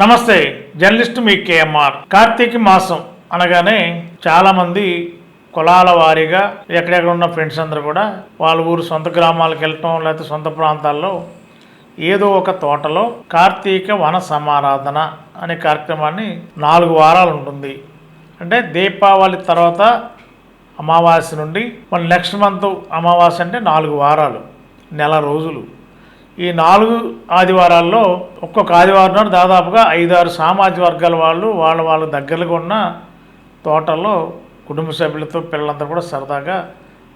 నమస్తే, జర్నలిస్ట్ మీ కేఎంఆర్. కార్తీక మాసం అనగానే చాలామంది కులాల వారీగా ఎక్కడెక్కడ ఉన్న ఫ్రెండ్స్ అందరూ కూడా వాళ్ళ ఊరు సొంత గ్రామాలకు వెళ్ళటం, లేకపోతే సొంత ప్రాంతాల్లో ఏదో ఒక తోటలో కార్తీక వన సమారాధన అనే కార్యక్రమాన్ని 4 వారాలు ఉంటుంది. అంటే దీపావళి తర్వాత అమావాస్య నుండి మన నెక్స్ట్ మంత్ అమావాస్య అంటే 4 వారాలు, నెల రోజులు. ఈ 4 ఆదివారాల్లో ఒక్కొక్క ఆదివారం నాడు దాదాపుగా 5-6 సామాజిక వర్గాల వాళ్ళ దగ్గరగా ఉన్న తోటల్లో కుటుంబ సభ్యులతో పిల్లలంతా కూడా సరదాగా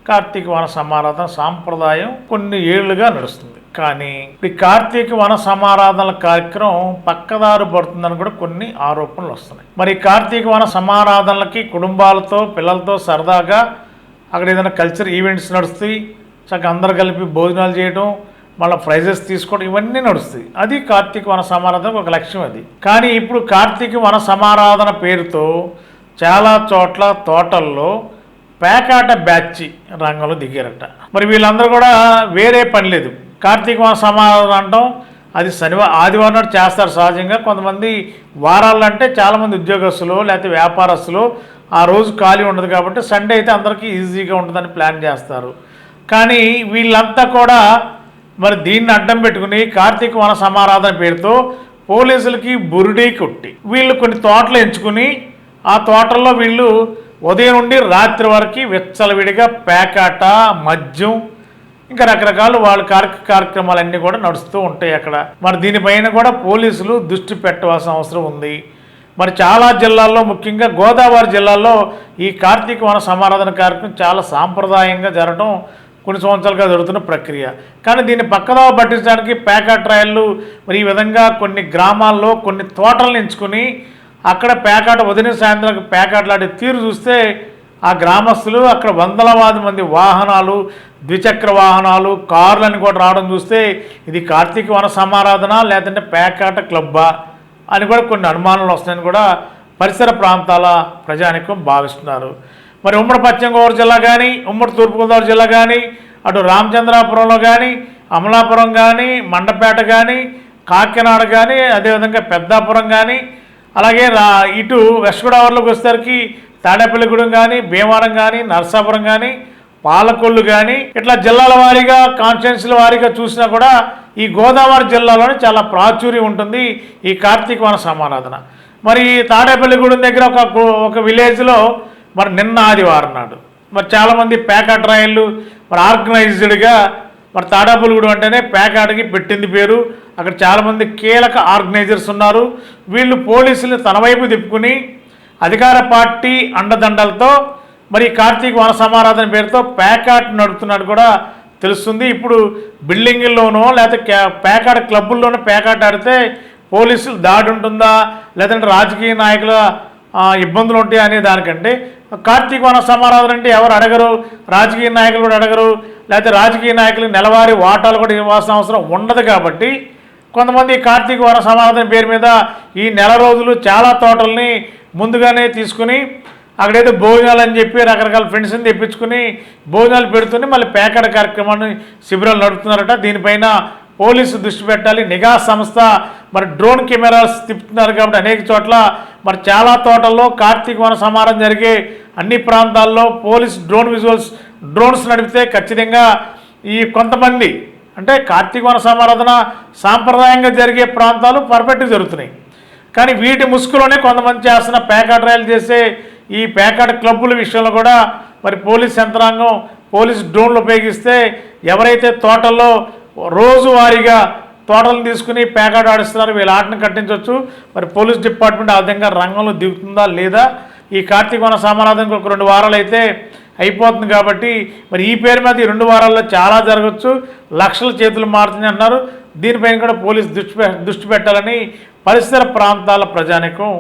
కార్తీక వన సమారాధన సాంప్రదాయం కొన్ని ఏళ్లుగా నడుస్తుంది. కానీ ఈ కార్తీక వన సమారాధనల కార్యక్రమం పక్కదారు పడుతుందని కూడా కొన్ని ఆరోపణలు వస్తున్నాయి. మరి కార్తీక వన సమారాధనలకి కుటుంబాలతో పిల్లలతో సరదాగా అక్కడ ఏదైనా కల్చర్ ఈవెంట్స్ నడుస్తాయి, చక్కగా అందరు కలిపి భోజనాలు చేయడం, మళ్ళీ ప్రైజెస్ తీసుకోవడం, ఇవన్నీ నడుస్తాయి. అది కార్తీక వన సమారాధన ఒక లక్ష్యం. అది కానీ ఇప్పుడు కార్తీక వన సమారాధన పేరుతో చాలా చోట్ల తోటల్లో పేకాట బ్యాచ్ రంగంలో దిగారట. మరి వీళ్ళందరూ కూడా వేరే పని లేదు, కార్తీక వన సమారాధన అంటాం, అది ఆదివారం నాడు చేస్తారు సహజంగా. కొంతమంది వారాలు అంటే చాలామంది ఉద్యోగస్తులు లేకపోతే వ్యాపారస్తులు ఆ రోజు ఖాళీ ఉండదు కాబట్టి సండే అయితే అందరికీ ఈజీగా ఉంటుందని ప్లాన్ చేస్తారు. కానీ వీళ్ళంతా కూడా మరి దీన్ని అడ్డం పెట్టుకుని కార్తీక వన సమారాధన పేరుతో పోలీసులకి బురిడీ కొట్టి వీళ్ళు కొన్ని తోటలు ఎంచుకుని ఆ తోటల్లో వీళ్ళు ఉదయం నుండి రాత్రి వరకు విచ్చలవిడిగా పేకాట, మద్యం, ఇంకా రకరకాలు వాళ్ళ కార్యక్రమాలన్నీ కూడా నడుస్తూ ఉంటాయి అక్కడ. మరి దీనిపైన కూడా పోలీసులు దృష్టి పెట్టవలసిన అవసరం ఉంది. మరి చాలా జిల్లాల్లో, ముఖ్యంగా గోదావరి జిల్లాలో ఈ కార్తీక వన సమారాధన కార్యక్రమం చాలా సాంప్రదాయంగా జరగడం కొన్ని సంవత్సరాలుగా జరుగుతున్న ప్రక్రియ. కానీ దీన్ని పక్కదావ పట్టించడానికి పేకాట ట్రయళ్ళు మరి ఈ విధంగా కొన్ని గ్రామాల్లో కొన్ని తోటలను ఎంచుకుని అక్కడ పేకాట ఉదయం సాయంత్రం పేకాటలాడే తీరు చూస్తే ఆ గ్రామస్తులు అక్కడ వందలాది మంది వాహనాలు, ద్విచక్ర వాహనాలు, కార్లని కూడా రావడం చూస్తే ఇది కార్తీక వన సమారాధన లేదంటే పేకాట క్లబ్బా అని కూడా కొన్ని అనుమానాలు వస్తాయని కూడా పరిసర ప్రాంతాల ప్రజానికం భావిస్తున్నారు. మరి ఉమ్మడి పశ్చిమ గోదావరి జిల్లా కానీ, ఉమ్మడి తూర్పుగోదావరి జిల్లా కానీ, అటు రామచంద్రాపురంలో కానీ, అమలాపురం కానీ, మండపేట కానీ, కాకినాడ కానీ, అదేవిధంగా పెద్దాపురం కానీ, అలాగే ఇటు వెస్ట్ గోదావరిలోకి వచ్చేసరికి తాడేపల్లిగూడెం కానీ, భీమవరం కానీ, నరసాపురం కానీ, పాలకొల్లు కానీ, ఇట్లా జిల్లాల వారీగా కాన్స్టిట్యున్సీల వారీగా చూసినా కూడా ఈ గోదావరి జిల్లాలోనే చాలా ప్రాచుర్యం ఉంటుంది ఈ కార్తీక వన సమారాధన. మరి తాడేపల్లిగూడెం దగ్గర ఒక విలేజ్లో మరి నిన్న ఆదివారం నాడు మరి చాలామంది పేకాట ట్రయళ్ళు మరి ఆర్గనైజ్డ్గా, మరి తాడేపల్లిగూడెం అంటేనే పేకాటకి పెట్టింది పేరు. అక్కడ చాలామంది కీలక ఆర్గనైజర్స్ ఉన్నారు. వీళ్ళు పోలీసులు తన వైపు తిప్పుకుని అధికార పార్టీ అండదండలతో మరి కార్తీక వన సమారాధన పేరుతో పేకాట నడుపుతున్నాడు కూడా తెలుస్తుంది. ఇప్పుడు బిల్డింగుల్లోనో లేకపోతే పేకాట క్లబ్బుల్లోనో పేకాట ఆడితే పోలీసులు దాడి ఉంటుందా లేదంటే రాజకీయ నాయకుల ఇబ్బందులు ఉంటాయి అనే దానికంటే కార్తీక వన సమారాధన అంటే ఎవరు అడగరు, రాజకీయ నాయకులు కూడా అడగరు, లేకపోతే రాజకీయ నాయకులు నెలవారీ వాటాలు కూడా ఇవ్వాల్సిన అవసరం ఉండదు. కాబట్టి కొంతమంది కార్తీక వన సమారాధన పేరు మీద ఈ నెల రోజులు చాలా తోటల్ని ముందుగానే తీసుకుని అక్కడైతే భోజనాలు అని చెప్పి రకరకాల ఫ్రెండ్స్ని తెప్పించుకుని భోజనాలు పెడుతూనే మళ్ళీ పేకాట కార్యక్రమాన్ని శిబిరాలు నడుపుతున్నారట. దీనిపైన పోలీసు దృష్టి పెట్టాలి. నిఘా సంస్థ మరి డ్రోన్ కెమెరాస్ తిప్పుతున్నారు కాబట్టి అనేక చోట్ల మరి చాలా తోటల్లో కార్తీక వన సమారాధన జరిగే అన్ని ప్రాంతాల్లో పోలీస్ డ్రోన్స్ నడిపితే ఖచ్చితంగా ఈ కొంతమంది అంటే కార్తీక వన సమారాధన సాంప్రదాయంగా జరిగే ప్రాంతాలు పర్ఫెక్ట్గా జరుగుతున్నాయి. కానీ వీటి ముసుగులోనే కొంతమంది చేస్తున్న పేకాట ట్రయల్ చేసే ఈ పేకాట క్లబ్బుల విషయంలో కూడా మరి పోలీస్ యంత్రాంగం పోలీస్ డ్రోన్లు ఉపయోగిస్తే ఎవరైతే తోటల్లో రోజువారీగా తోటలను తీసుకుని పేకాట ఆడిస్తున్నారు వీళ్ళ ఆటను కట్టించవచ్చు. మరి పోలీస్ డిపార్ట్మెంట్ ఆ విధంగా రంగంలో దిగుతుందా లేదా? ఈ కార్తీక వన సమారాధనకు ఒక 2 వారాలు అయితే అయిపోతుంది కాబట్టి మరి ఈ పేరు మీద ఈ 2 వారాల్లో చాలా జరగచ్చు, లక్షల చేతులు మారుతుంది అంటున్నారు. దీనిపైన కూడా పోలీసు దృష్టి పెట్టాలని పరిసర ప్రాంతాల ప్రజానికం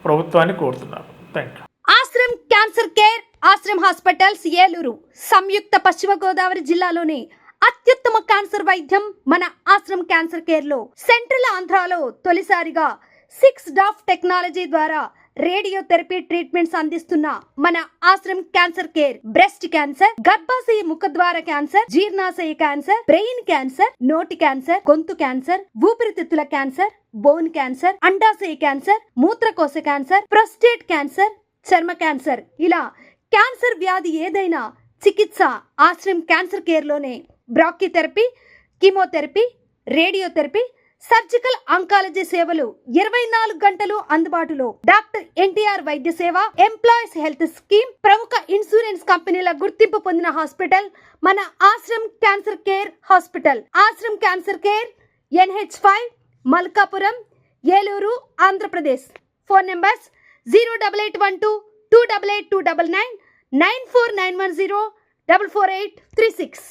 ప్రభుత్వాన్ని కోరుతున్నారు. Thank you. Ashram cancer care, Ashram hospitals Eluru సంయుక్త పశ్చిమ గోదావరి జిల్లాలోని అత్యుత్తమ క్యాన్సర్ వైద్యం మన ఆశ్రమ్ క్యాన్సర్ కేర్ లో సెంట్రల్ ఆంధ్రాలో తొలిసారిగా 6 డాఫ్ టెక్నాలజీ ద్వారా రేడియోథెరపీ ట్రీట్మెంట్స్ అందిస్తున్న మన Ashram cancer care breast cancer, గర్భాశయ ముఖద్వార క్యాన్సర్, జీర్ణాశయ క్యాన్సర్, బ్రెయిన్ క్యాన్సర్, నోటి క్యాన్సర్, గొంతు క్యాన్సర్, ఊపిరితిత్తుల క్యాన్సర్, బోన్ క్యాన్సర్, అండాశయ క్యాన్సర్, మూత్రకోశ క్యాన్సర్, ప్రొస్టేట్ క్యాన్సర్, చర్మ క్యాన్సర్, ఇలా క్యాన్సర్ వ్యాధి ఏదైనా చికిత్స ఆశ్రమ్ క్యాన్సర్ కేర్ లోనే. బ్రాక్కిథెరపీ, కీమోథెరపీ, రేడియోథెరపీ, సర్జికల్ ఆంకాలజీ సేవలు 24 గంటలు అందుబాటులో. డాక్టర్ ఎన్టీఆర్ వైద్య సేవ, ఎంప్లాయీస్ హెల్త్ స్కీమ్, ప్రముఖ ఇన్సూరెన్స్ కంపెనీల గుర్తింపు పొందిన హాస్పిటల్ మన Ashram cancer care hospital. Ashram cancer care, NH5, Malkapuram, Eluru, Andhra Pradesh. Phone numbers 08812 288 299 94910 44836.